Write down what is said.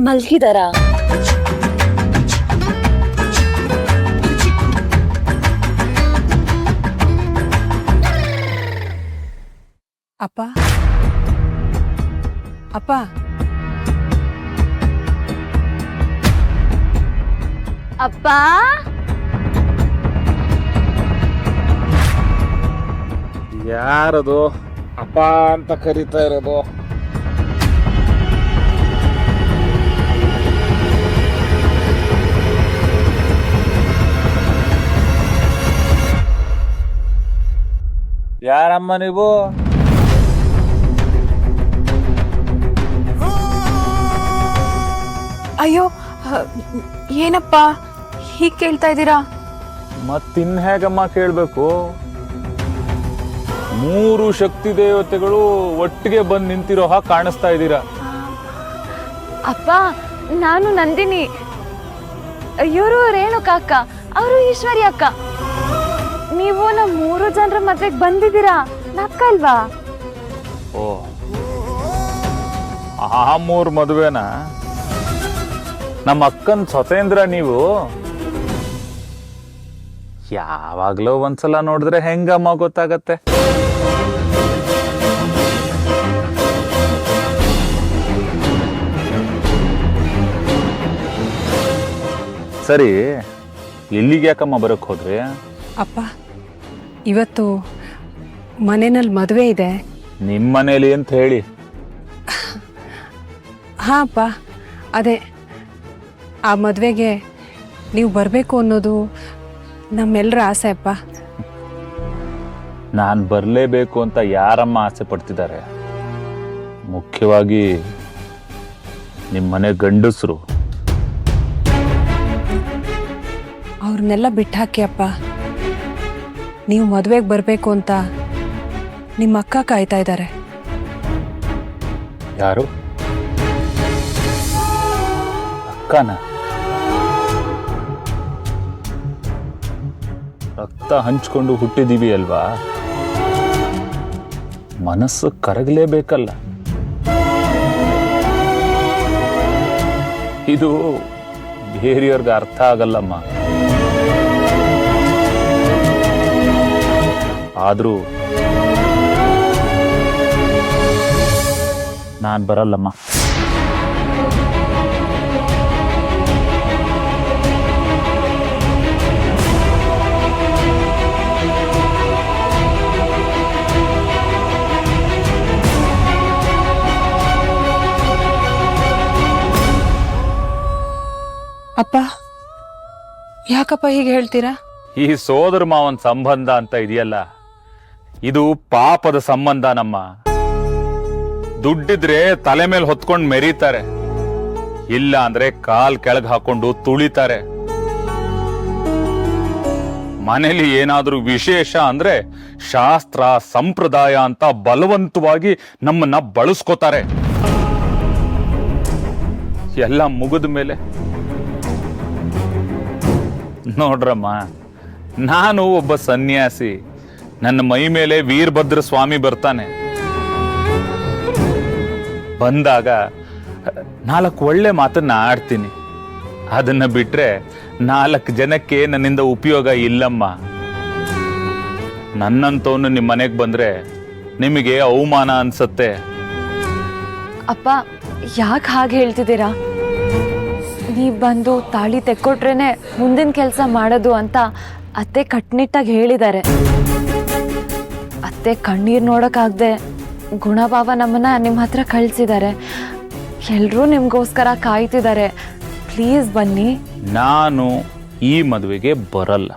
ಮಲ್ಗಿದಾರ? ಅಪ್ಪ ಅಪ್ಪ ಅಪ್ಪ ಯಾರದು ಅಪ್ಪ ಅಂತ ಕರೀತಾ ಇರೋದು? ಯಾರಮ್ಮ ನೀವು? ಅಯ್ಯೋ ಏನಪ್ಪ ಹೀಗೆ ಕೇಳ್ತಾ ಇದ್ದೀರಾ? ಮತ್ತಿನ್ ಹೇಗಮ್ಮ ಕೇಳ್ಬೇಕು? 3 ಶಕ್ತಿ ದೇವತೆಗಳು ಒಟ್ಟಿಗೆ ಬಂದು ನಿಂತಿರೋ ಹಾಗೆ ಕಾಣಿಸ್ತಾ ಇದ್ದೀರಾ. ಅಪ್ಪ, ನಾನು ನಂದಿನಿ, ಇವರು ರೇಣುಕಾ ಅಕ್ಕ, ಅವರು ಈಶ್ವರಿ ಅಕ್ಕ. ನೀವು ನಮ್ಮ 3 ಜನರ ಮದ್ವೆಗೆ ಬಂದಿದ್ದೀರಾ, ನಕ್ಕ ಅಲ್ವಾ? ಓ, ಆ 3 ಮದುವೆನ? ನಮ್ಮ ಅಕ್ಕನ್ ಸ್ವತೇಂದ್ರ ನೀವು? ಯಾವಾಗ್ಲೋ ಒಂದ್ಸಲ ನೋಡಿದ್ರೆ ಹೆಂಗಮ್ಮ ಗೊತ್ತಾಗತ್ತೆ? ಸರಿ, ಎಲ್ಲಿಗೆ ಯಾಕಮ್ಮ ಬರಕ್ ಹೋದ್ರಿ? ಅಪ್ಪ, ಇವತ್ತು ಮನೆಯಲ್ಲಿ ಮದುವೆ ಇದೆ. ನಿಮ್ಮ ಮನೇಲಿ ಅಂತ ಹೇಳಿ. ಹಾಂ ಅಪ್ಪ, ಅದೇ ಆ ಮದುವೆಗೆ ನೀವು ಬರಬೇಕು ಅನ್ನೋದು ನಮ್ಮೆಲ್ಲರ ಆಸೆ ಅಪ್ಪ. ನಾನು ಬರಲೇಬೇಕು ಅಂತ ಯಾರಮ್ಮ ಆಸೆ ಪಡ್ತಿದ್ದಾರೆ? ಮುಖ್ಯವಾಗಿ ನಿಮ್ಮ ಮನೆ ಗಂಡಸರು. ಅವ್ರನ್ನೆಲ್ಲ ಬಿಟ್ಟಾಕಿ ಅಪ್ಪ. ನೀವು ಮದುವೆಗೆ ಬರಬೇಕು ಅಂತ ನಿಮ್ಮ ಅಕ್ಕ ಕಾಯ್ತಾ ಇದ್ದಾರೆ. ಯಾರು? ಅಕ್ಕನ? ರಕ್ತ ಹಂಚ್ಕೊಂಡು ಹುಟ್ಟಿದೀವಿ ಅಲ್ವಾ, ಮನಸ್ಸು ಕರಗಲೇಬೇಕಲ್ಲ. ಇದು ಬೇರೆಯವ್ರಿಗೆ ಅರ್ಥ ಆಗಲ್ಲಮ್ಮ. ಆದ್ರೂ ನಾನು ಬರಲ್ಲಮ್ಮ. ಅಪ್ಪ, ಯಾಕಪ್ಪ ಹೀಗೆ ಹೇಳ್ತೀರಾ? ಈ ಸೋದರ ಮಾವನ್ ಸಂಬಂಧ ಅಂತ ಇದೆಯಲ್ಲ, ಇದು ಪಾಪದ ಸಂಬಂಧ ನಮ್ಮ. ದುಡ್ಡಿದ್ರೆ ತಲೆ ಮೇಲೆ ಹೊತ್ಕೊಂಡು ಮೆರೀತಾರೆ, ಇಲ್ಲ ಅಂದ್ರೆ ಕಾಲ್ ಕೆಳಗೆ ಹಾಕೊಂಡು ತುಳಿತಾರೆ. ಮನೇಲಿ ಏನಾದ್ರೂ ವಿಶೇಷ ಅಂದ್ರೆ ಶಾಸ್ತ್ರ ಸಂಪ್ರದಾಯ ಅಂತ ಬಲವಂತವಾಗಿ ನಮ್ಮನ್ನ ಬಳಸ್ಕೋತಾರೆ. ಎಲ್ಲ ಮುಗಿದ ಮೇಲೆ ನೋಡ್ರಮ್ಮ, ನಾನು ಒಬ್ಬ ಸನ್ಯಾಸಿ. ನನ್ನ ಮೈ ಮೇಲೆ ವೀರಭದ್ರ ಸ್ವಾಮಿ ಬರ್ತಾನೆ. ಬಂದಾಗ 4 ಒಳ್ಳೆ ಮಾತನ್ನ ಆಡ್ತೀನಿ. ಅದನ್ನ ಬಿಟ್ರೆ 4 ಜನಕ್ಕೆ ನನ್ನಿಂದ ಉಪಯೋಗ ಇಲ್ಲಮ್ಮ. ನನ್ನಂತವನು ನಿಮ್ಮ ಮನೆಗೆ ಬಂದ್ರೆ ನಿಮಗೆ ಅವಮಾನ ಅನ್ಸತ್ತೆ. ಅಪ್ಪ, ಯಾಕೆ ಹಾಗೆ ಹೇಳ್ತಿದ್ದೀರಾ? ನೀವು ಬಂದು ತಾಳಿ ತೆಕ್ಕೊಟ್ರೇನೆ ಮುಂದಿನ ಕೆಲಸ ಮಾಡೋದು ಅಂತ ಅತ್ತೆ ಕಟ್ನಿಟ್ಟಾಗಿ ಹೇಳಿದ್ದಾರೆ. ಅತ್ತೆ ಕಣ್ಣೀರು ನೋಡೋಕ್ಕಾಗದೆ ಗುಣಭಾವ ನಮ್ಮನ್ನ ನಿಮ್ಮ ಹತ್ರ ಕಳಿಸಿದ್ದಾರೆ. ಎಲ್ಲರೂ ನಿಮಗೋಸ್ಕರ ಕಾಯ್ತಿದ್ದಾರೆ. ಪ್ಲೀಸ್ ಬನ್ನಿ. ನಾನು ಈ ಮದುವೆಗೆ ಬರಲ್ಲ.